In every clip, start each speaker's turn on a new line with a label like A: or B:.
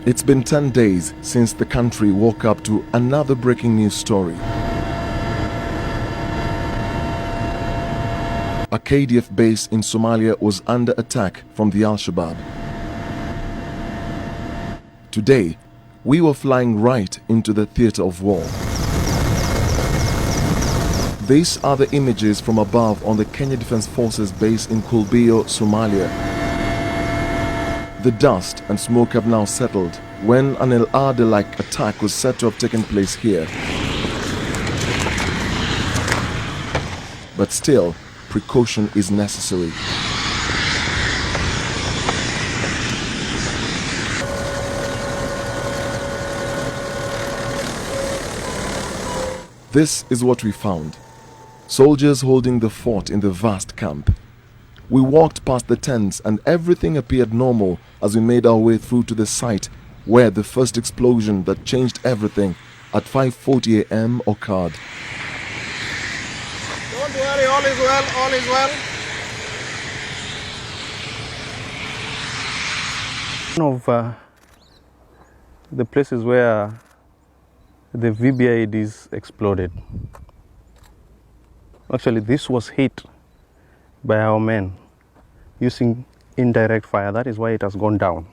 A: It's been 10 days since the country woke up to another breaking news story. A KDF base in Somalia was under attack from the Shabaab. Today, we were flying right into the theater of war. These are the images from above on the Kenya Defense Forces base in Kulbio, Somalia. The dust and smoke have now settled when an El Ade-like attack was said to have taken place here. But still, precaution is necessary. This is what we found. Soldiers holding the fort in the vast camp. We walked past the tents and everything appeared normal as we made our way through to the site where the first explosion that changed everything at 5:40 a.m. occurred.
B: Don't worry, all is well, all is well. One of the places where the VBIEDs exploded. Actually, this was hit by our men using indirect fire. That is why it has gone down.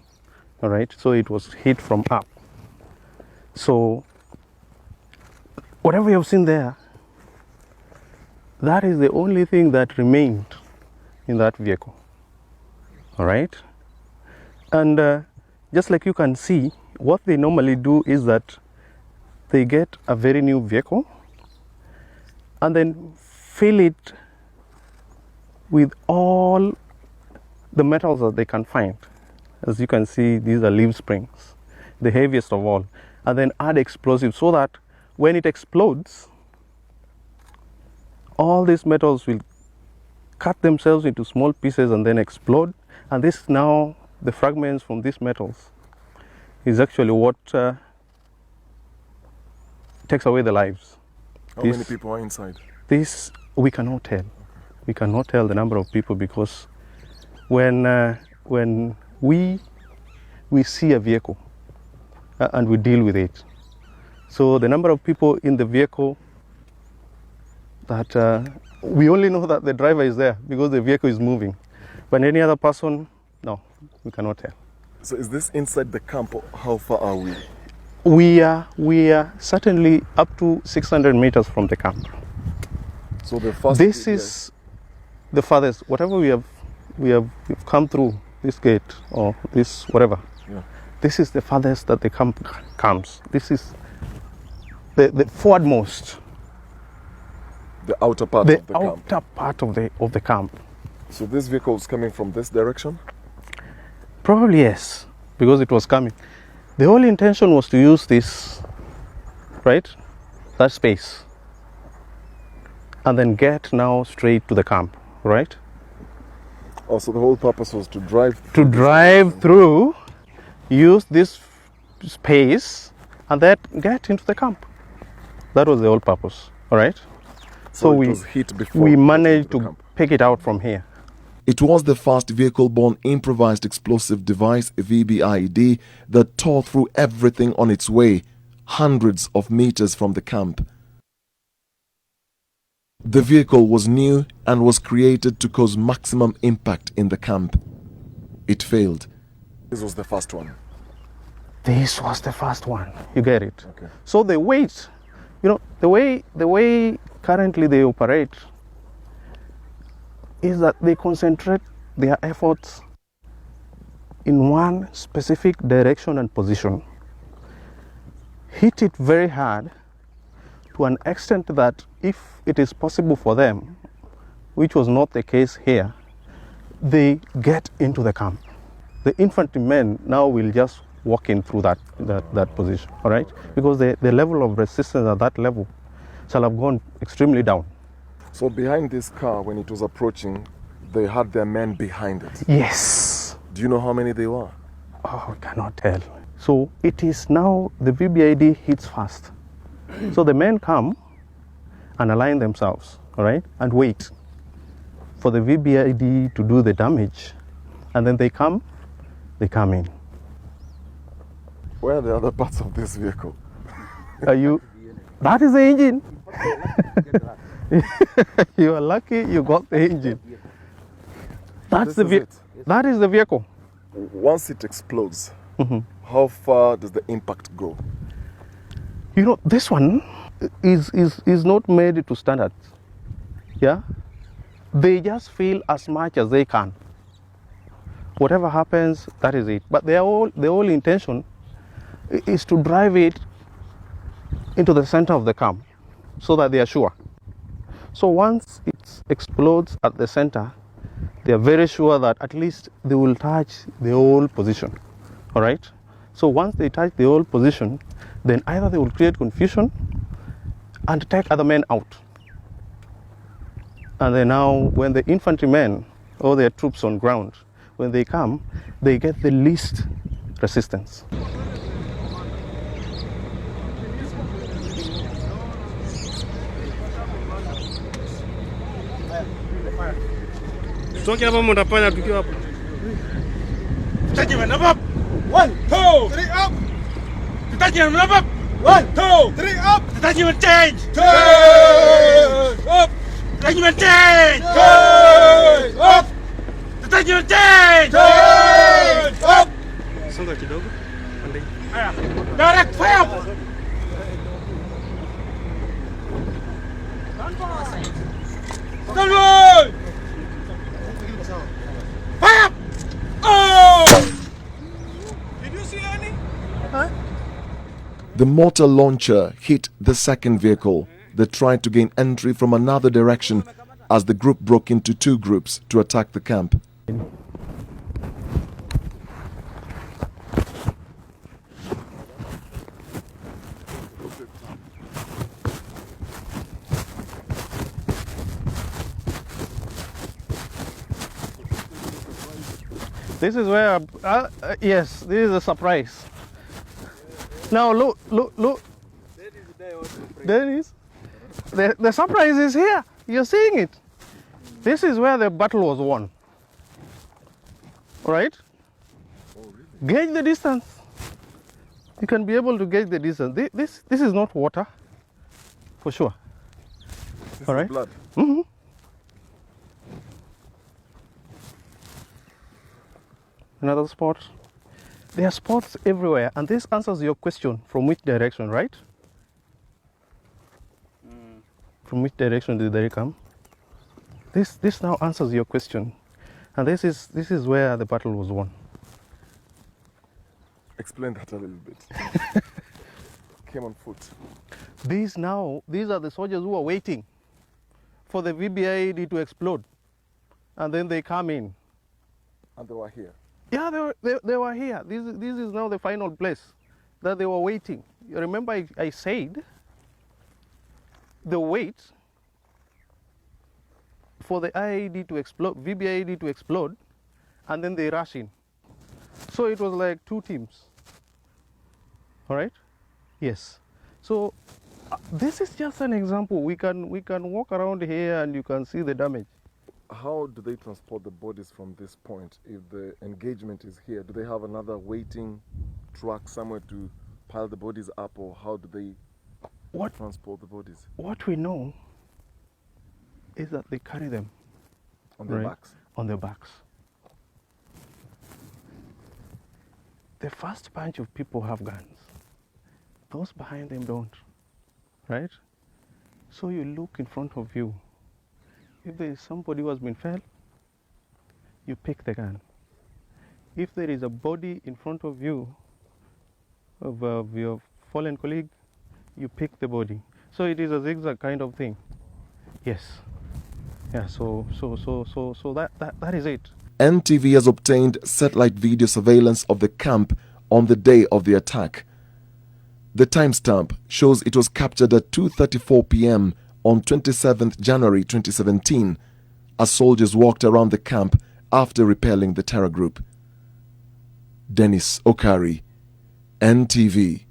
B: All right, so it was hit from up. So whatever you've seen there, that is the only thing that remained in that vehicle. All right, and just like you can see, what they normally do is that they get a very new vehicle and then fill it with all the metals that they can find. As you can see, these are leaf springs, the heaviest of all, and then add explosives so that when it explodes, all these metals will cut themselves into small pieces and then explode. And this now, the fragments from these metals, is actually what takes away the lives.
A: How many people are inside?
B: This we cannot tell. We cannot tell the number of people because when we see a vehicle and we deal with it. So the number of people in the vehicle that we only know that the driver is there because the vehicle is moving. But any other person, no, we cannot tell.
A: So is this inside the camp or how far are we?
B: We are certainly up to 600 meters from the camp.
A: So the first
B: this is the farthest. Whatever we've come through this gate or this whatever.
A: Yeah.
B: This is the farthest that the camp comes. This is the forwardmost.
A: The outer part of the camp.
B: The outer part of the camp.
A: So this vehicle is coming from this direction?
B: Probably yes, because it was coming. The whole intention was to use this, right, that space, and then get now straight to the camp, right?
A: Oh, so the whole purpose was to drive
B: through, use this space, and then get into the camp. That was the whole purpose, all right?
A: So it was hit before
B: we managed to pick it out from here.
A: It was the first vehicle-borne improvised explosive device, VBIED, that tore through everything on its way, hundreds of meters from the camp. The vehicle was new and was created to cause maximum impact in the camp. It failed. This was the first one.
B: This was the first one. You get it?
A: Okay.
B: So the weight, the way currently they operate is that they concentrate their efforts in one specific direction and position. Hit it very hard to an extent that if it is possible for them, which was not the case here, they get into the camp. The infantrymen now will just walk in through that position, all right? Because the level of resistance at that level shall have gone extremely down.
A: So behind this car, when it was approaching, they had their men behind it?
B: Yes.
A: Do you know how many they were?
B: Oh, I cannot tell. So it is now the VBIED hits fast. So the men come and align themselves, all right, and wait for the VBIED to do the damage. And then they come in.
A: Where are the other parts of this vehicle?
B: Are you? That is the engine. You are lucky you got the engine. That's
A: This is it.
B: That is the vehicle.
A: Once it explodes, how far does the impact go?
B: You know, this one is not made to standards. Yeah? They just fill as much as they can. Whatever happens, that is it. But the whole intention is to drive it into the center of the camp so that they are sure. So once it explodes at the center, they are very sure that at least they will touch the whole position. All right? So once they touch the whole position, then either they will create confusion and take other men out. And then now when the infantrymen or their troops on ground, when they come, they get the least resistance.
C: Toki hapa mtafanya tukiwa hapo. Tutaje up. 1 2 3 up. Tutaje up. 1 2 3 up. Tutaje change. Up. Tutaje change. Up. Tutaje change. Up. Songa kidogo. Haya. Direct fire. Stand. Fire! Oh! Did you see any? Huh?
A: The mortar launcher hit the second vehicle that tried to gain entry from another direction as the group broke into two groups to attack the camp.
B: This is where, yes, this is a surprise. Now look. There it is. The surprise is here. You're seeing it. This is where the battle was won. All right? Gauge the distance. You can be able to gauge the distance. This is not water, for sure.
A: This
B: all right?
A: Is blood.
B: Mm-hmm. Another spot. There are spots everywhere, and this answers your question: from which direction, right? From which direction did they come? This now answers your question, and this is where the battle was won.
A: Explain that a little bit. Came on foot.
B: These are the soldiers who are waiting for the VBIED to explode, and then they come in.
A: And they were here.
B: Yeah, they were here. This is now the final place that they were waiting. You remember I said the wait for the IED to explode, VBIED to explode, and then they rush in. So it was like two teams. All right? Yes. So this is just an example. We can walk around here and you can see the damage.
A: How do they transport the bodies from this point? If the engagement is here, do they have another waiting truck somewhere to pile the bodies up, or how do they transport the bodies?
B: What we know is that they carry them
A: on their backs.
B: On their backs. The first bunch of people have guns. Those behind them don't, right? So you look in front of you. If there is somebody who has been felled, you pick the gun. If there is a body in front of you of your fallen colleague, you pick the body. So it is a zigzag kind of thing. Yes. Yeah, so that is it.
A: NTV has obtained satellite video surveillance of the camp on the day of the attack. The timestamp shows it was captured at 2:34 p.m. on 27th January 2017 as soldiers walked around the camp after repelling the terror group. Dennis Okari, NTV.